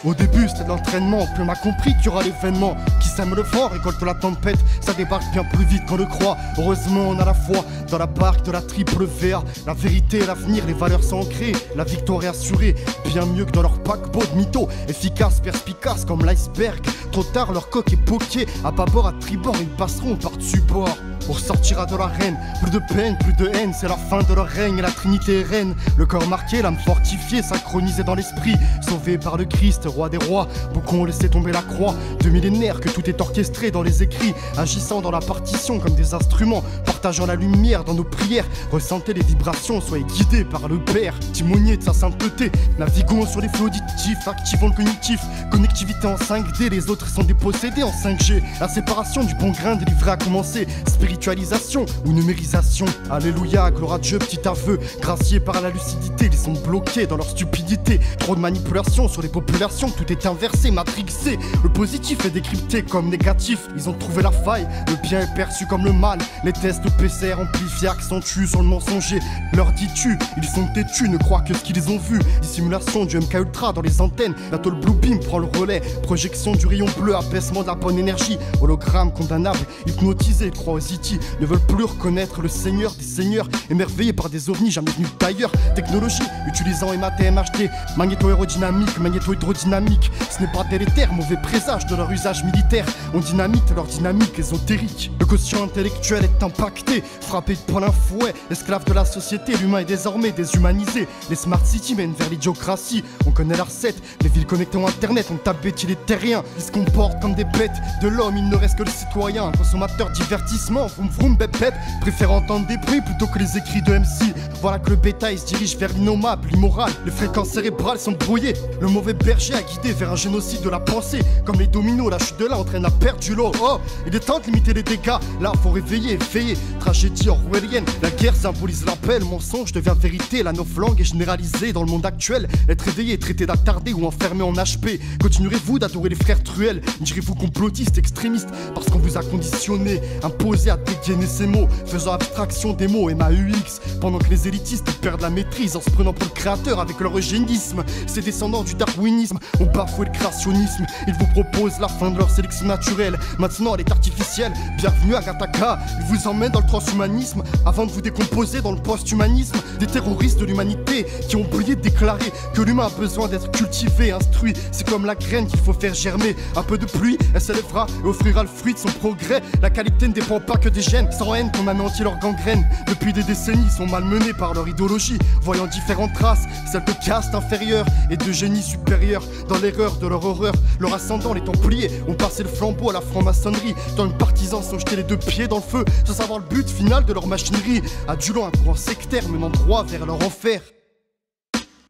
Au début c'était de l'entraînement, plus on a compris qu'il y aura l'événement. Qui sème le vent récolte la tempête, ça débarque bien plus vite qu'on le croit. Heureusement on a la foi dans la barque de la triple VA. La vérité, l'avenir, les valeurs sont ancrées. La victoire est assurée, bien mieux que dans leur paquebot de mythos. Efficace, perspicace comme l'iceberg. Trop tard leur coque est poquée. À bâbord, à tribord, ils passeront par-dessus bord. On ressortira de l'arène, plus de peine, plus de haine, c'est la fin de leur règne, la Trinité est reine. Le corps marqué, l'âme fortifiée, synchronisée dans l'esprit, sauvé par le Christ, roi des rois. Beaucoup ont laissé tomber la croix, de millénaires que tout est orchestré dans les écrits, agissant dans la partition comme des instruments, partageant la lumière dans nos prières. Ressentez les vibrations, soyez guidés par le Père, timonier de sa sainteté. Naviguons sur les flots auditifs, activons le cognitif, connectivité en 5D, les autres sont dépossédés en 5G. La séparation du bon grain délivré a commencé. Spiritualisation ou numérisation. Alléluia, gloire à Dieu, petit aveu. Graciés par la lucidité, ils sont bloqués dans leur stupidité. Trop de manipulation sur les populations, tout est inversé, matrixé. Le positif est décrypté comme négatif. Ils ont trouvé la faille, le bien est perçu comme le mal. Les tests PCR amplifiés accentuent sur le mensonger. Leur dis-tu, ils sont têtus, ne croient que ce qu'ils ont vu. Dissimulation du MK Ultra dans les antennes. Bientôt le Blue Beam prend le relais. Projection du rayon bleu, abaissement de la bonne énergie. Hologramme condamnable, hypnotisé, croient aux IT, ne veulent plus reconnaître le Seigneur des seigneurs, émerveillés par des ovnis jamais venus d'ailleurs. Technologie, utilisant MATMHD, magnéto-aérodynamique, magnéto-hydrodynamique. Ce n'est pas délétère, mauvais présage de leur usage militaire. On dynamite leur dynamique ésotérique. Le quotient intellectuel est impacté, frappé de plein fouet. Esclave de la société, l'humain est désormais déshumanisé. Les smart cities mènent vers l'idiocratie. On connaît la recette, les villes connectées au internet, on tape bêtis les terriens. Ils se comportent comme des bêtes de l'homme, il ne reste que le citoyen, un consommateur divertissement. Vroom vroom bep bep, préfère entendre des bruits plutôt que les écrits de MC. Voilà que le bétail se dirige vers l'innommable, l'immoral. Les fréquences cérébrales sont brouillées. Le mauvais berger a guidé vers un génocide de la pensée. Comme les dominos, la chute de là entraîne à perdre du lot. Oh, il est temps de limiter les dégâts. Là, faut réveiller et veiller. Tragédie orwellienne, la guerre symbolise l'appel. Mensonge devient vérité, la novlangue est généralisée dans le monde actuel. Être éveillé, traité d'attardé ou enfermé en HP. Continuerez-vous d'adorer les frères Truel? Direz-vous complotistes, extrémistes, parce qu'on vous a conditionné, imposé à dégainer ces mots, faisant abstraction des mots MAUX, pendant que les élitistes perdent la maîtrise en se prenant pour le créateur avec leur eugénisme. Ces descendants du darwinisme ont bafoué le créationnisme. Ils vous proposent la fin de leur sélection naturelle. Maintenant elle est artificielle. Bienvenue à Gataka. Ils vous emmènent dans le transhumanisme avant de vous décomposer dans le post-humanisme. Des terroristes de l'humanité qui ont oublié de déclarer que l'humain a besoin d'être cultivé, instruit. C'est comme la graine qu'il faut faire germer. Un peu de pluie, elle s'élèvera et offrira le fruit de son progrès. La qualité ne dépend pas que des gènes, sans haine qu'on anéantit leur gangrène. Depuis des décennies, ils sont malmenés par leur idéologie, voyant différentes races, celles de caste inférieure et de génie supérieur. Dans l'erreur de leur horreur, leurs ascendants, les Templiers, ont passé le flambeau à la franc-maçonnerie. Dans les partisans sont jetés les deux pieds dans le feu, sans savoir le but final de leur machinerie, adulant un courant sectaire menant droit vers leur enfer.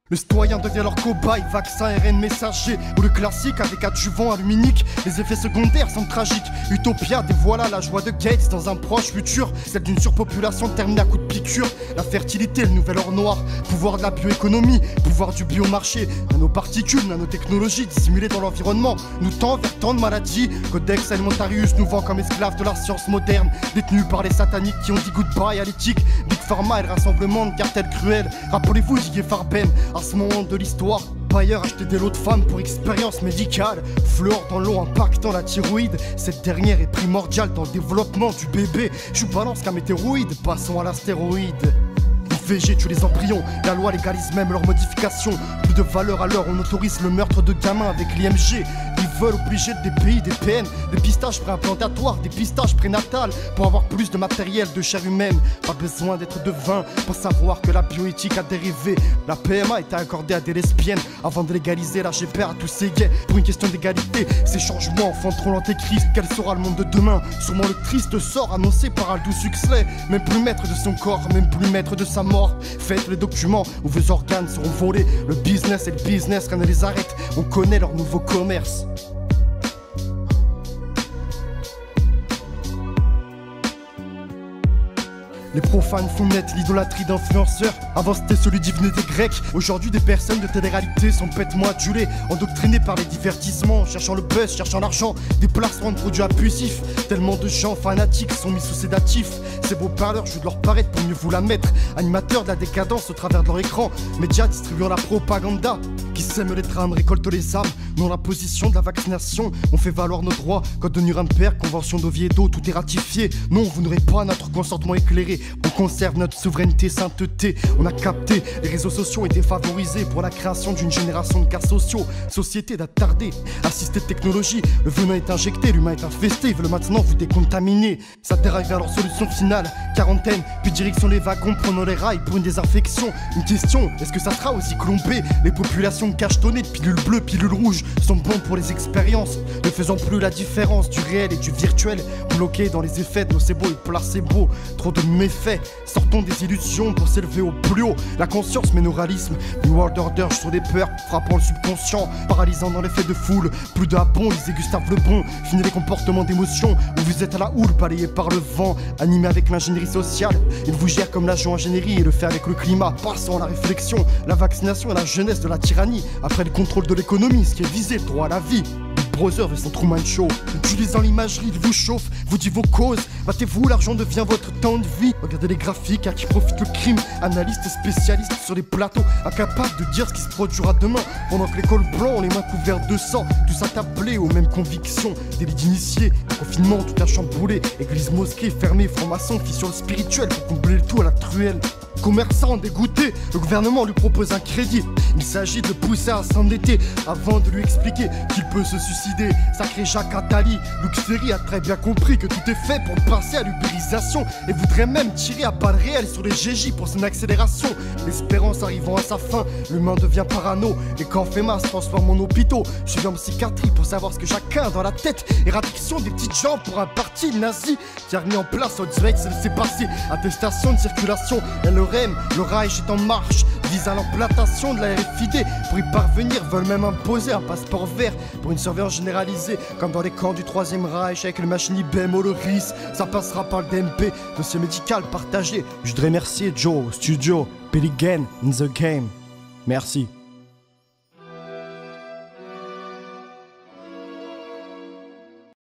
Le citoyen devient leur cobaye, vaccin, RN messager ou le classique avec adjuvant aluminique. Les effets secondaires sont tragiques. Utopia dévoila la joie de Gates dans un proche futur, celle d'une surpopulation terminée à coups de piqûre. La fertilité, le nouvel or noir, pouvoir de la bioéconomie, pouvoir du biomarché. Nanoparticules, nanotechnologies dissimulées dans l'environnement nous tend vers tant de maladies. Codex Alimentarius nous vend comme esclaves de la science moderne, détenus par les sataniques qui ont dit goodbye à l'éthique. Big Pharma et le rassemblement de cartels cruels. Rappelez-vous d'Igué Farben. À ce moment de l'histoire, Bayer achetait des lots de femmes pour expérience médicale. Fluor dans l'eau impactant la thyroïde. Cette dernière est primordiale dans le développement du bébé. Je balance qu'un météoroïde, passons à l'astéroïde. VG tue les embryons, la loi légalise même leur modification. Plus de valeur à l'heure, on autorise le meurtre de gamins avec l'IMG. Ils veulent obliger des pays, des PN, des pistages préimplantatoires, des pistages prénatales pour avoir plus de matériel de chair humaine. Pas besoin d'être devin pour savoir que la bioéthique a dérivé. La PMA était accordée à des lesbiennes avant de légaliser la GPA à tous ces gays. Pour une question d'égalité, ces changements enfanteront l'antéchrist. Quel sera le monde de demain? Sûrement le triste sort annoncé par Aldous Huxley. Même plus maître de son corps, même plus maître de sa mort. Faites les documents où vos organes seront volés. Le business et le business, rien ne les arrête. On connaît leur nouveau commerce. Les profanes font naître l'idolâtrie d'influenceurs. Avant c'était celui d'Yvonne des Grecs. Aujourd'hui des personnes de télé-réalité sont bêtement adulées, endoctrinées par les divertissements, cherchant le buzz, cherchant l'argent, des placements de produits abusifs. Tellement de gens fanatiques sont mis sous sédatifs. Ces beaux parleurs jouent de leur paraître pour mieux vous la mettre. Animateurs de la décadence au travers de leur écran. Médias distribuant la propaganda. Qui sème les trames, récolte les âmes. Non, la position de la vaccination, on fait valoir nos droits. Code de Nuremberg, convention d'Oviedo, tout est ratifié. Non, vous n'aurez pas notre consentement éclairé. On conserve notre souveraineté, sainteté. On a capté, les réseaux sociaux étaient favorisés pour la création d'une génération de cas sociaux. Société d'attardés, assistés de technologie. Le venin est injecté, l'humain est infesté. Ils veulent maintenant vous décontaminer. Ça déraille vers leur solution finale. Quarantaine, puis direction les wagons, prenant les rails pour une désinfection. Une question, est-ce que ça sera aussi clombé? Les populations cachetonnées de pilules bleues, pilules rouges sont bonnes pour les expériences, ne faisant plus la différence du réel et du virtuel, bloqués dans les effets de nocebo et placebo. Trop de méfaits, sortons des illusions pour s'élever au plus haut. La conscience mène au réalisme, une world order sur des peurs, frappant le subconscient, paralysant dans l'effet de foule. Plus de habon, lisez Gustave Le Bon, fini les comportements d'émotion, où vous êtes à la houle, balayé par le vent, animé avec l'ingénierie sociale. Il vous gère comme l'agent ingénierie et le fait avec le climat. Passons à la réflexion, la vaccination et la jeunesse de la tyrannie. Après le contrôle de l'économie, ce qui est visé, le droit à la vie. Brother et son Truman Show. Utilisant l'imagerie, il vous chauffe, vous dit vos causes. Battez-vous, l'argent devient votre temps de vie. Regardez les graphiques, à qui profite le crime. Analystes et spécialistes sur les plateaux, incapables de dire ce qui se produira demain. Pendant que l'école blanc, les mains couvertes de sang, tous attablés aux mêmes convictions. Délit d'initiés, confinement, tout a chamboulé. Église, mosquée, fermée, franc-maçon, fissure spirituelle pour combler le tout à la truelle. Commerçant dégoûté, le gouvernement lui propose un crédit. Il s'agit de le pousser à s'endetter avant de lui expliquer qu'il peut se suicider. Sacré Jacques Attali, Luc Ferry a très bien compris que tout est fait pour passer à l'ubérisation et voudrait même tirer à balles réelles sur les GJ pour son accélération. L'espérance arrivant à sa fin, l'humain devient parano. Les corps fait masse transforment en hôpitaux. Je suis en psychiatrie pour savoir ce que chacun a dans la tête. Éradiction des petites gens pour un parti nazi qui a remis en place Holzweg, c'est laissé passer. Attestation de circulation, le Reich est en marche, vise à l'implantation de la RFID. Pour y parvenir, veulent même imposer un passeport vert pour une surveillance généralisée, comme dans les camps du 3ème Reich avec le machine IBM ou le RIS. Ça passera par le DMP, dossier médical partagé. Je voudrais remercier Joe, Studio, Billy Gann, in the game. Merci.